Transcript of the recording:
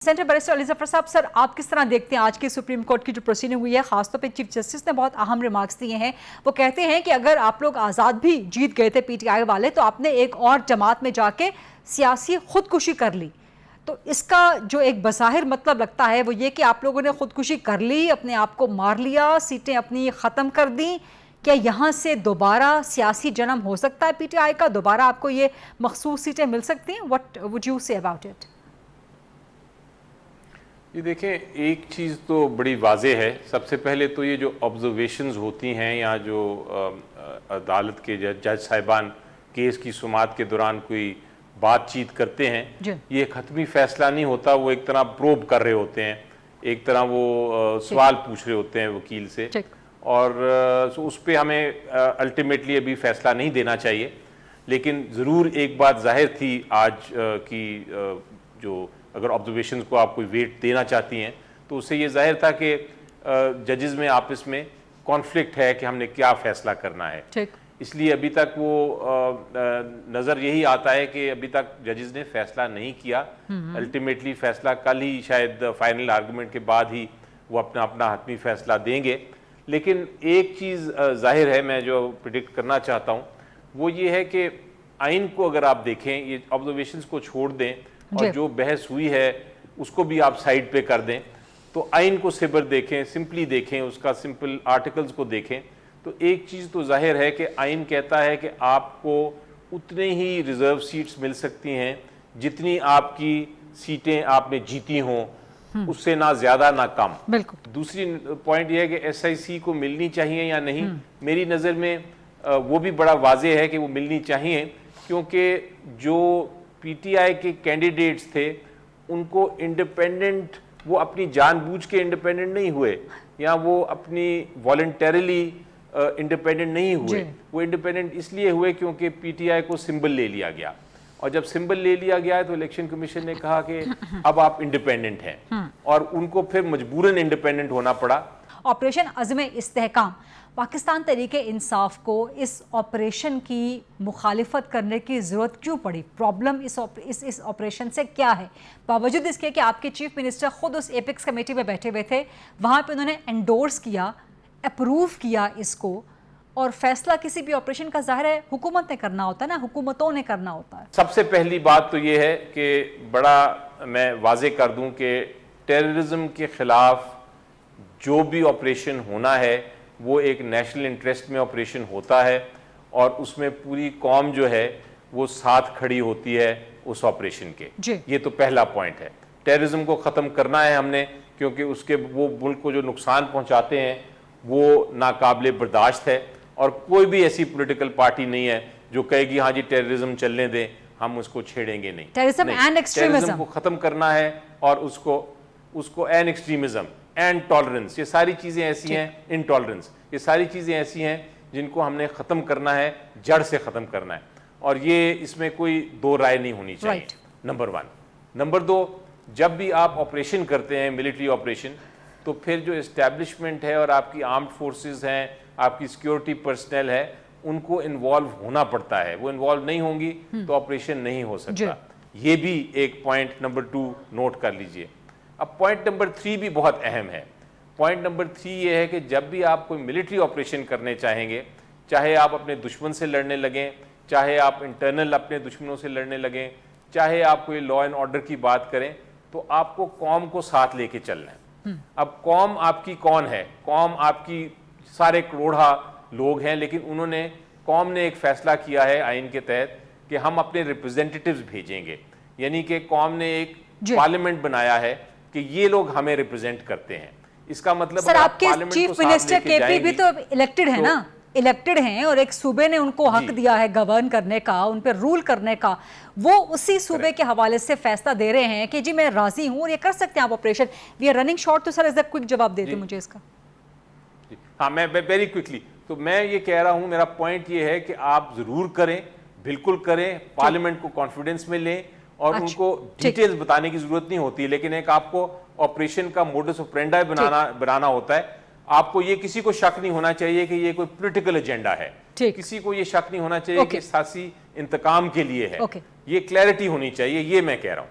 Centre barrister Ali Zafar साहब, sir आप किस तरह देखते हैं आज की सुप्रीम कोर्ट की जो प्रोसीडिंग हुई है? खासतौर पे चीफ जस्टिस ने बहुत अहम रिमार्क्स दिए हैं। वो कहते हैं कि अगर आप लोग आज़ाद भी जीत गए थे पीटीआई वाले, तो आपने एक और जमात में जाके सियासी खुदकुशी कर ली। तो इसका जो एक बज़ाहिर मतलब लगता है वो ये कि आप लोगों ने खुदकुशी कर ली, अपने आप को मार लिया, सीटें अपनी ख़त्म कर दी। क्या यहाँ से दोबारा सियासी जन्म हो सकता है पीटीआई का? दोबारा आपको ये मखसूस सीटें मिल सकती हैं? What would you say about it? ये देखें, एक चीज़ तो बड़ी वाज़ेह है। सबसे पहले तो ये जो ऑब्जर्वेशंस होती हैं या जो अदालत के जज साहिबान केस की सुमात के दौरान कोई बातचीत करते हैं, ये ख़त्मी फ़ैसला नहीं होता। वो एक तरह प्रोब कर रहे होते हैं, एक तरह वो सवाल पूछ रहे होते हैं वकील से, और उस पर हमें अल्टीमेटली अभी फ़ैसला नहीं देना चाहिए। लेकिन ज़रूर एक बात ज़ाहिर थी आज की, जो अगर ऑब्जर्वेशंस को आप कोई वेट देना चाहती हैं तो उससे ये जाहिर था कि जजेस में आपस में कॉन्फ्लिक्ट है कि हमने क्या फ़ैसला करना है। इसलिए अभी तक वो नज़र यही आता है कि अभी तक जजेस ने फ़ैसला नहीं किया। अल्टीमेटली फ़ैसला कल ही, शायद फाइनल आर्गूमेंट के बाद ही वो अपना अपना हतमी फ़ैसला देंगे। लेकिन एक चीज़ जाहिर है, मैं जो प्रिडिक्ट करना चाहता हूँ वो ये है कि आइन को अगर आप देखें, ये ऑब्जर्वेशंस को छोड़ दें और जो बहस हुई है उसको भी आप साइड पे कर दें, तो आइन को सिबर देखें, सिंपली देखें, उसका सिंपल आर्टिकल्स को देखें, तो एक चीज़ तो जाहिर है कि आइन कहता है कि आपको उतने ही रिज़र्व सीट्स मिल सकती हैं जितनी आपकी सीटें आपने जीती हों, उससे ना ज़्यादा ना कम। बिल्कुल। दूसरी पॉइंट यह है कि एसआईसी को मिलनी चाहिए या नहीं। मेरी नज़र में वो भी बड़ा वाज़ेह है कि वो मिलनी चाहिए, क्योंकि जो पीटीआई के कैंडिडेट्स थे उनको इंडिपेंडेंट, वो अपनी जानबूझ के इंडिपेंडेंट नहीं हुए या वो अपनी वॉलंटरीली इंडिपेंडेंट नहीं हुए। वो इंडिपेंडेंट इसलिए हुए क्योंकि पीटीआई को सिंबल ले लिया गया, और जब सिंबल ले लिया गया तो इलेक्शन कमीशन ने कहा कि अब आप इंडिपेंडेंट हैं, और उनको फिर मजबूरन इंडिपेंडेंट होना पड़ा। ऑपरेशन अज़्म इस्तेहकाम, पाकिस्तान तहरीके इंसाफ को इस ऑपरेशन की मुखालिफत करने की ज़रूरत क्यों पड़ी? प्रॉब्लम इस ऑपरेशन से क्या है? बावजूद इसके कि आपके चीफ मिनिस्टर खुद उस एपेक्स कमेटी में बैठे हुए थे, वहाँ पे उन्होंने एंडोर्स किया, अप्रूव किया इसको, और फैसला किसी भी ऑपरेशन का ज़ाहिर है हुकूमत ने करना होता है ना, हुकूमतों ने करना होता है। सबसे पहली बात तो ये है कि बड़ा मैं वाजे कर दूं कि टेररिज्म के खिलाफ जो भी ऑपरेशन होना है वो एक नेशनल इंटरेस्ट में ऑपरेशन होता है, और उसमें पूरी कौम जो है वो साथ खड़ी होती है उस ऑपरेशन के। ये तो पहला पॉइंट है। टेररिज्म को ख़त्म करना है हमने, क्योंकि उसके वो मुल्क को जो नुकसान पहुंचाते हैं वो नाकाबिले बर्दाश्त है, और कोई भी ऐसी पॉलिटिकल पार्टी नहीं है जो कहेगी हाँ जी टेररिज्म चलने दें, हम उसको छेड़ेंगे नहीं। टेररिज्म को ख़त्म करना है, और उसको एन एक्सट्रीमिज्म एंड टॉलरेंस, ये सारी चीज़ें ऐसी हैं, इनटॉलरेंस, ये सारी चीज़ें ऐसी हैं जिनको हमने ख़त्म करना है, जड़ से ख़त्म करना है, और ये इसमें कोई दो राय नहीं होनी चाहिए। Number one. नंबर दो, जब भी आप ऑपरेशन करते हैं, मिलिट्री ऑपरेशन, तो फिर जो इस्टेब्लिशमेंट है और आपकी आर्म्ड फोर्सेस हैं, आपकी सिक्योरिटी पर्सनल है, उनको इन्वॉल्व होना पड़ता है। वो इन्वॉल्व नहीं होंगी तो ऑपरेशन नहीं हो सकता। ये भी एक पॉइंट नंबर 2 नोट कर लीजिए। अब पॉइंट नंबर 3 भी बहुत अहम है। पॉइंट नंबर 3 ये है कि जब भी आप कोई मिलिट्री ऑपरेशन करने चाहेंगे, चाहे आप अपने दुश्मन से लड़ने लगें, चाहे आप इंटरनल अपने दुश्मनों से लड़ने लगें, चाहे आप कोई लॉ एंड ऑर्डर की बात करें, तो आपको कौम को साथ लेके चलना है। अब कौम आपकी कौन है? कौम आपकी सारे करोड़ा लोग हैं, लेकिन उन्होंने, कौम ने एक फैसला किया है आइन के तहत कि हम अपने रिप्रेजेंटेटिव्स भेजेंगे, यानी कि कौम ने एक पार्लियामेंट बनाया है कि ये लोग हमें रिप्रेजेंट करते हैं। इसका मतलब सर आपके चीफ मिनिस्टर केपी भी तो इलेक्टेड है ना, इलेक्टेड हैं, और एक सूबे ने उनको हक दिया है गवर्न करने का, उन पर रूल करने का। वो उसी सूबे के हवाले से फैसला दे रहे हैं कि जी मैं राजी हूं और ये कर सकते हैं आप operation. We are running short, तो सर इज क्विक जवाब दे दें मुझे इसका। हाँ, मैं वेरी क्विकली, तो मैं ये कह रहा हूं, मेरा पॉइंट ये है कि आप जरूर करें, बिल्कुल करें, पार्लियामेंट को कॉन्फिडेंस में लें, और उनको डिटेल्स बताने की जरूरत नहीं होती, लेकिन एक आपको ऑपरेशन का मोडस ऑपरेंडी बनाना होता है। आपको ये किसी को शक नहीं होना चाहिए कि ये कोई पॉलिटिकल एजेंडा है, किसी को ये शक नहीं होना चाहिए कि सियासी इंतकाम के लिए है। ये क्लैरिटी होनी चाहिए, ये मैं कह रहा हूं।